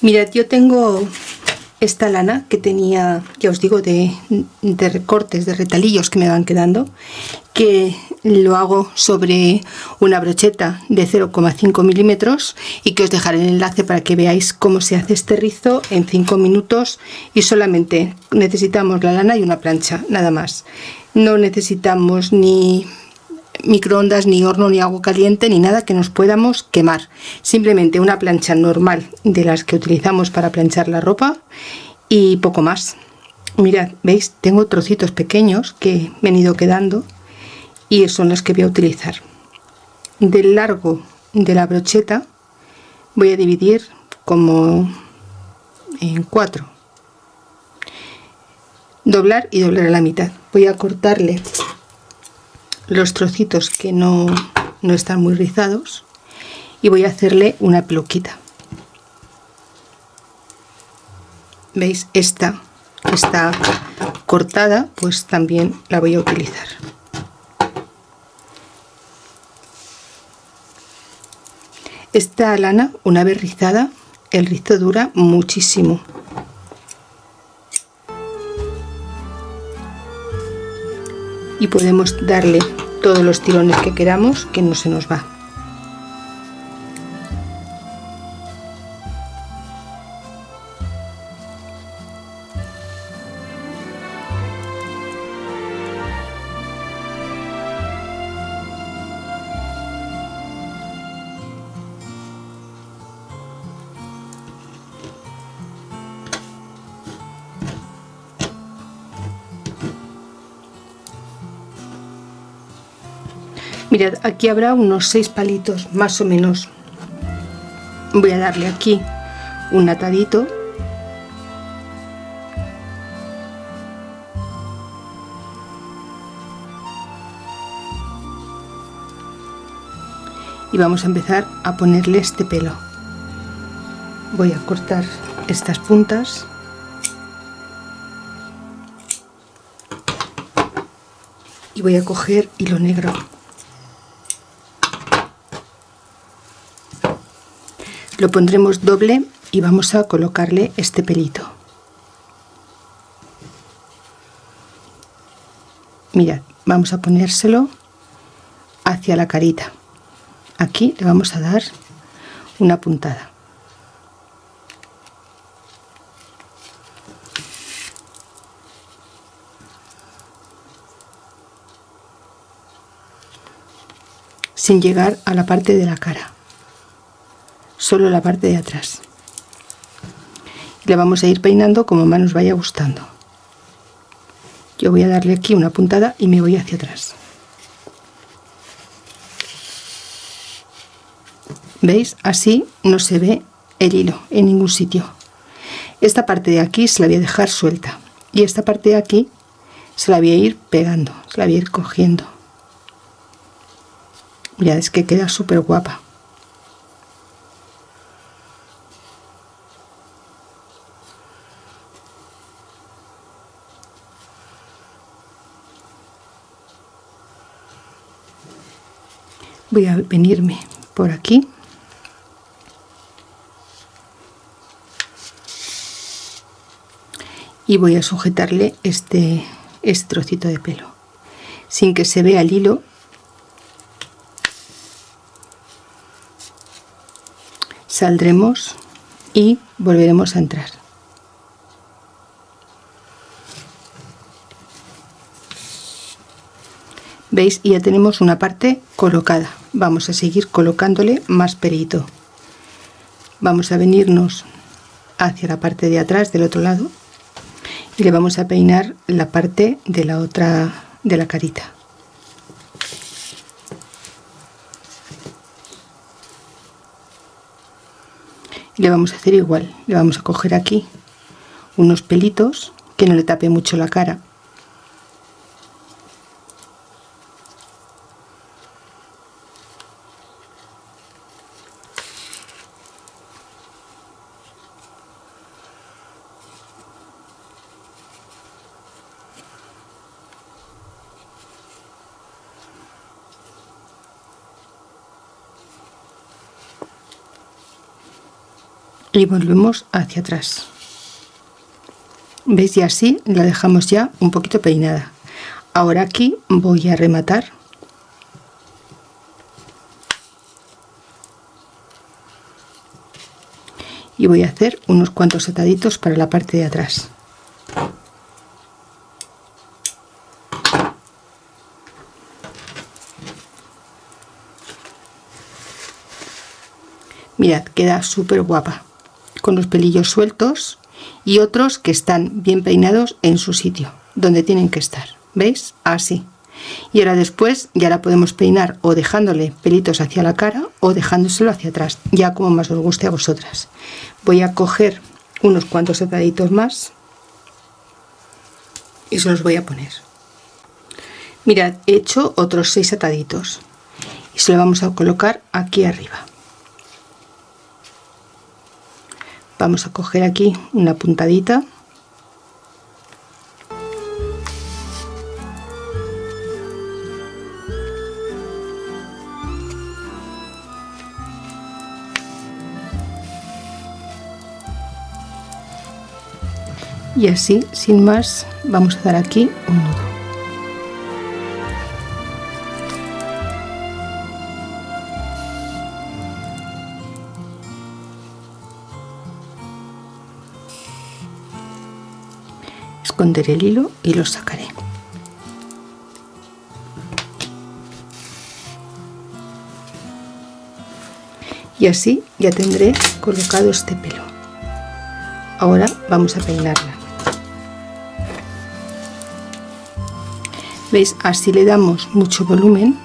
Mirad, yo tengo esta lana que tenía, ya os digo, de recortes, de retalillos que me van quedando, que lo hago sobre una brocheta de 0,5 milímetros y que os dejaré el enlace para que veáis cómo se hace este rizo en 5 minutos. Y solamente necesitamos la lana y una plancha, nada más. No necesitamos ni microondas, ni horno, ni agua caliente, ni nada que nos podamos quemar. Simplemente una plancha normal de las que utilizamos para planchar la ropa y poco más. Mirad, veis, tengo trocitos pequeños que me han ido quedando y son los que voy a utilizar. Del largo de la brocheta voy a dividir como en 4, doblar y doblar a la mitad. Voy a cortarle los trocitos que no están muy rizados y voy a hacerle una peluquita. ¿Veis? Esta está cortada, pues también la voy a utilizar. Esta lana, una vez rizada, el rizo dura muchísimo. Y podemos darle todos los tirones que queramos, que no se nos va. Mirad, aquí habrá unos 6 palitos más o menos. Voy a darle aquí un atadito y vamos a empezar a ponerle este pelo. Voy a cortar estas puntas y voy a coger hilo negro. Lo pondremos doble y vamos a colocarle este pelito. Mirad, vamos a ponérselo hacia la carita. Aquí le vamos a dar una puntada. Sin llegar a la parte de la cara, solo la parte de atrás. Le vamos a ir peinando como más nos vaya gustando. Yo voy a darle aquí una puntada y me voy hacia atrás. ¿Veis? Así no se ve el hilo en ningún sitio. Esta parte de aquí se la voy a dejar suelta y esta parte de aquí se la voy a ir pegando, se la voy a ir cogiendo. Mirad, es que queda súper guapa. Voy a venirme por aquí y voy a sujetarle este trocito de pelo sin que se vea el hilo. Saldremos y volveremos a entrar. ¿Veis? Y ya tenemos una parte colocada. Vamos a seguir colocándole más pelito. Vamos a venirnos hacia la parte de atrás del otro lado y le vamos a peinar la parte de la otra, de la carita. Y le vamos a hacer igual, le vamos a coger aquí unos pelitos que no le tape mucho la cara. y volvemos hacia atrás. ¿Veis? Y así la dejamos ya un poquito peinada. Ahora aquí voy a rematar y voy a hacer unos cuantos ataditos para la parte de atrás. Mirad, queda súper guapa, con los pelillos sueltos y otros que están bien peinados en su sitio, donde tienen que estar. ¿Veis? Así. Y ahora después ya la podemos peinar o dejándole pelitos hacia la cara o dejándoselo hacia atrás, ya como más os guste a vosotras. Voy a coger unos cuantos ataditos más y se los voy a poner. Mirad, he hecho otros 6 ataditos y se lo vamos a colocar aquí arriba. Vamos a coger aquí una puntadita y así, sin más, vamos a dar aquí un nudo. Esconderé el hilo y lo sacaré. Y así ya tendré colocado este pelo. Ahora vamos a peinarla. ¿Veis? Así le damos mucho volumen.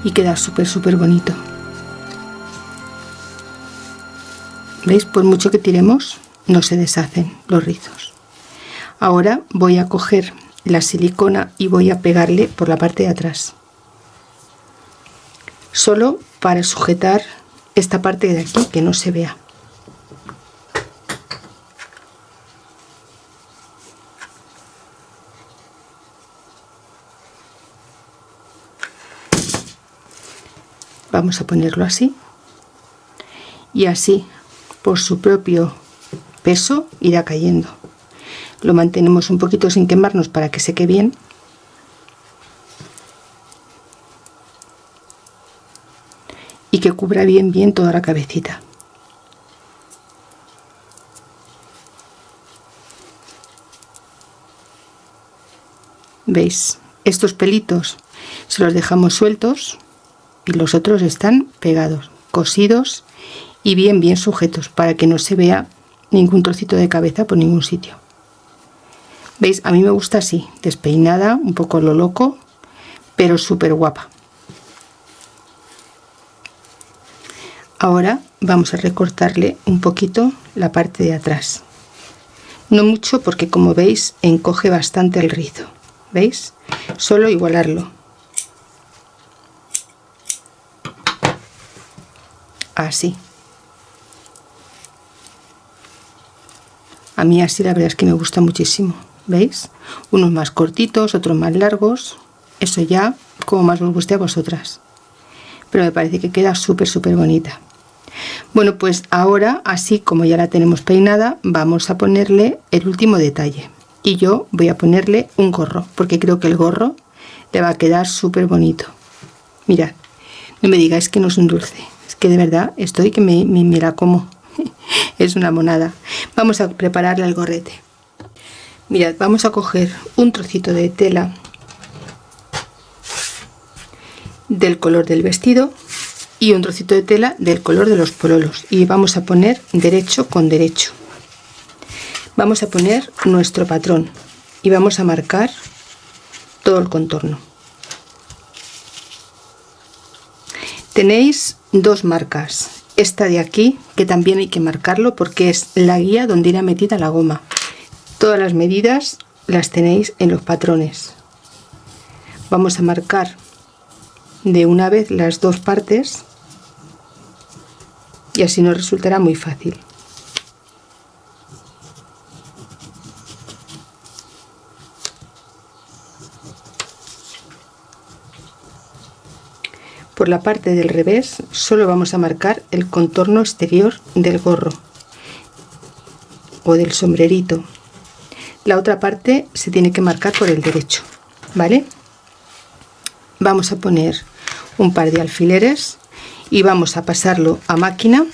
Y queda súper bonito. ¿Veis? Por mucho que tiremos, no se deshacen los rizos. Ahora voy a coger la silicona y voy a pegarle por la parte de atrás. Solo para sujetar esta parte de aquí, que no se vea. Vamos a ponerlo así. Y así, por su propio peso, irá cayendo. Lo mantenemos un poquito sin quemarnos para que seque bien. Y que cubra bien toda la cabecita. ¿Veis? Estos pelitos se los dejamos sueltos y los otros están pegados, cosidos y bien sujetos para que no se vea ningún trocito de cabeza por ningún sitio. ¿Veis? A mí me gusta así, despeinada, un poco lo loco, pero súper guapa. Ahora vamos a recortarle un poquito la parte de atrás. No mucho porque, como veis, encoge bastante el rizo. ¿Veis? Solo igualarlo. Así. A mí así la verdad es que me gusta muchísimo. ¿Veis? Unos más cortitos, otros más largos. Eso ya como más os guste a vosotras. Pero me parece que queda súper bonita. Bueno, pues ahora, así como ya la tenemos peinada, vamos a ponerle el último detalle. Y yo voy a ponerle un gorro, porque creo que el gorro le va a quedar súper bonito. Mirad, no me digáis que no es un dulce. Es que de verdad estoy que me la como. Es una monada. Vamos a prepararle el gorrete. Mirad, vamos a coger un trocito de tela del color del vestido y un trocito de tela del color de los pololos y vamos a poner derecho con derecho. Vamos a poner nuestro patrón y vamos a marcar todo el contorno. Tenéis dos marcas. Esta de aquí, que también hay que marcarlo porque es la guía donde irá metida la goma. Todas las medidas las tenéis en los patrones. Vamos a marcar de una vez las dos partes y así nos resultará muy fácil. Por la parte del revés solo vamos a marcar el contorno exterior del gorro o del sombrerito. La otra parte se tiene que marcar por el derecho, ¿vale? Vamos a poner un par de alfileres y vamos a pasarlo a máquina,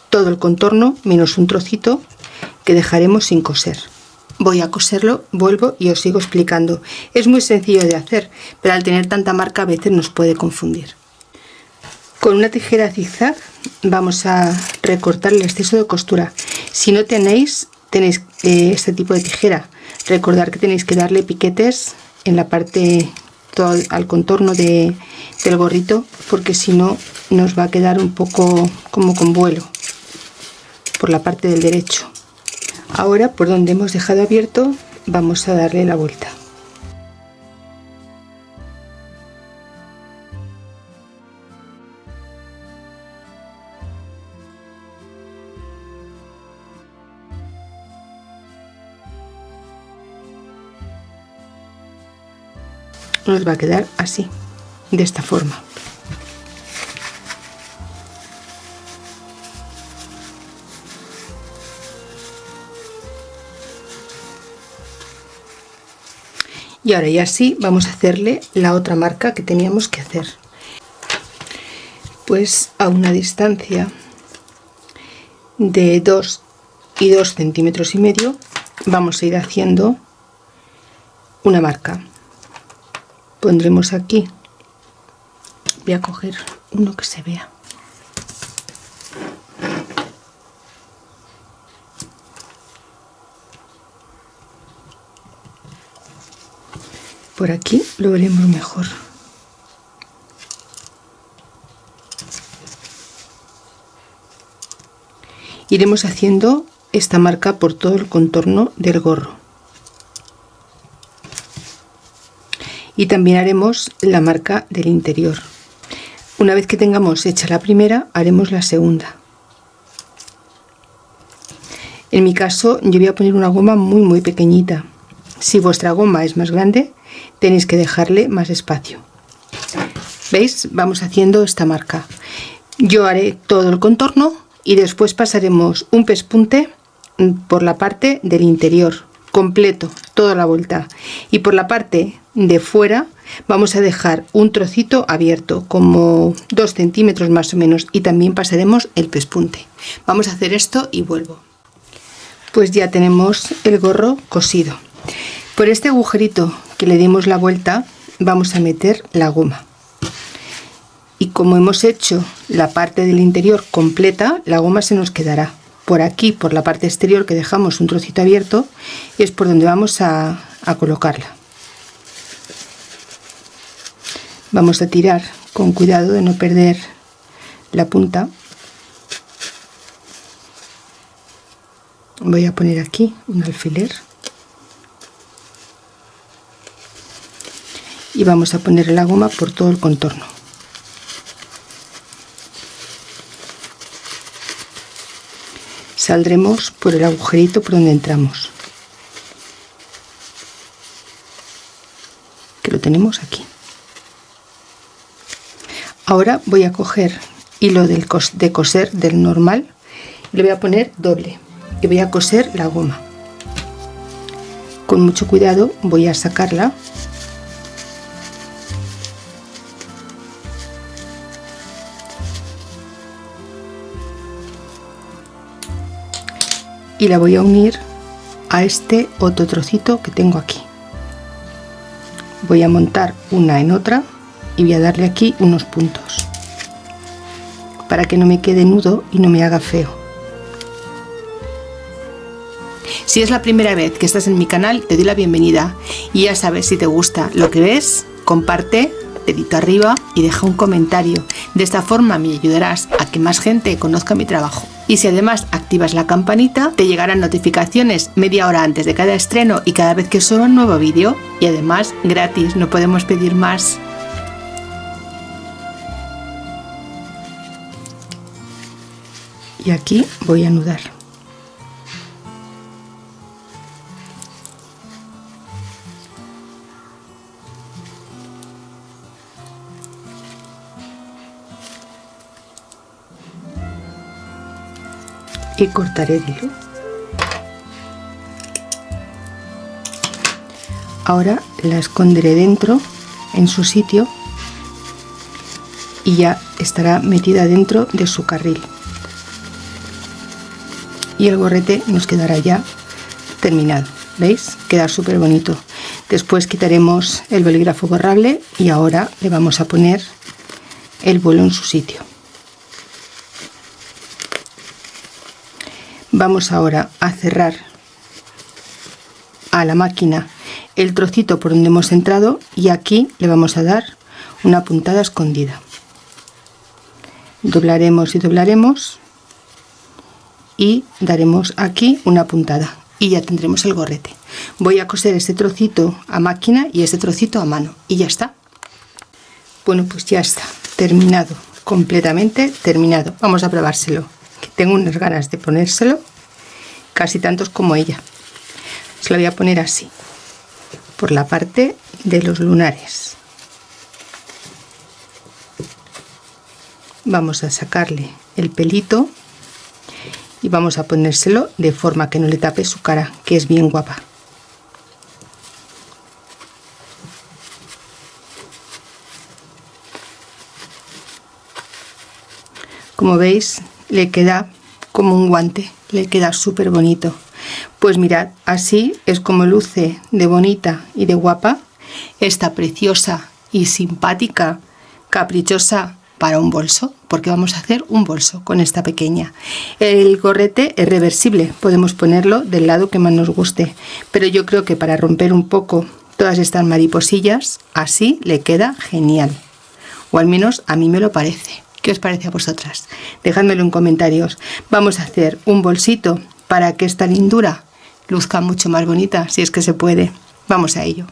todo el contorno menos un trocito que dejaremos sin coser. Voy a coserlo, vuelvo y os sigo explicando. Es muy sencillo de hacer, pero al tener tanta marca a veces nos puede confundir. Con una tijera zigzag vamos a recortar el exceso de costura. Si no tenéis este tipo de tijera, recordad que tenéis que darle piquetes en la parte, todo al contorno del gorrito, porque si no nos va a quedar un poco como con vuelo por la parte del derecho. Ahora, por donde hemos dejado abierto, vamos a darle la vuelta. Nos va a quedar así, de esta forma. Y ahora ya sí vamos a hacerle la otra marca que teníamos que hacer. Pues a una distancia de 2 y 2,5 centímetros vamos a ir haciendo una marca. Pondremos aquí, voy a coger uno que se vea. Por aquí lo veremos mejor. Iremos haciendo esta marca por todo el contorno del gorro. Y también haremos la marca del interior. Una vez que tengamos hecha la primera, haremos la segunda. En mi caso, yo voy a poner una goma muy pequeñita. Si vuestra goma es más grande, tenéis que dejarle más espacio. ¿Veis? Vamos haciendo esta marca. Yo haré todo el contorno y después pasaremos un pespunte por la parte del interior, completo, toda la vuelta. Y por la parte de fuera vamos a dejar un trocito abierto, como 2 centímetros más o menos, y también pasaremos el pespunte. Vamos a hacer esto y vuelvo. Pues ya tenemos el gorro cosido. Por este agujerito que le dimos la vuelta vamos a meter la goma. Y como hemos hecho la parte del interior completa, la goma se nos quedará por aquí, por la parte exterior que dejamos un trocito abierto, y es por donde vamos a colocarla. Vamos a tirar con cuidado de no perder la punta. Voy a poner aquí un alfiler y vamos a poner la goma por todo el contorno. Saldremos por el agujerito por donde entramos, que lo tenemos aquí. Ahora voy a coger hilo de coser del normal, le voy a poner doble y voy a coser la goma. Con mucho cuidado voy a sacarla y la voy a unir a este otro trocito que tengo aquí. Voy a montar una en otra y voy a darle aquí unos puntos para que no me quede nudo y no me haga feo. Si es la primera vez que estás en mi canal, te doy la bienvenida y ya sabes, si te gusta lo que ves, comparte, dedito arriba y deja un comentario. De esta forma me ayudarás a que más gente conozca mi trabajo. Y si además activas la campanita, te llegarán notificaciones media hora antes de cada estreno y cada vez que suba un nuevo vídeo. Y además gratis, no podemos pedir más. Y aquí voy a anudar. y cortaré el hilo. Ahora la esconderé dentro en su sitio y ya estará metida dentro de su carril, y el gorrete nos quedará ya terminado. ¿Veis? Queda súper bonito. Después quitaremos el bolígrafo borrable y ahora le vamos a poner el vuelo en su sitio. Vamos ahora a cerrar a la máquina el trocito por donde hemos entrado y aquí le vamos a dar una puntada escondida. Doblaremos y doblaremos y daremos aquí una puntada y ya tendremos el gorrete. Voy a coser este trocito a máquina y este trocito a mano y ya está. Bueno, pues ya está terminado, completamente terminado. Vamos a probárselo, que tengo unas ganas de ponérselo, casi tantos como ella. Se lo voy a poner así, por la parte de los lunares. Vamos a sacarle el pelito y vamos a ponérselo de forma que no le tape su cara, que es bien guapa. Como veis, le queda como un guante, le queda súper bonito. Pues mirad, así es como luce de bonita y de guapa esta preciosa y simpática, caprichosa para un bolso, porque vamos a hacer un bolso con esta pequeña. El gorrete es reversible, podemos ponerlo del lado que más nos guste, pero yo creo que para romper un poco todas estas mariposillas, así le queda genial, o al menos a mí me lo parece. ¿Qué os parece a vosotras? Dejádmelo en comentarios. Vamos a hacer un bolsito para que esta lindura luzca mucho más bonita, si es que se puede. Vamos a ello.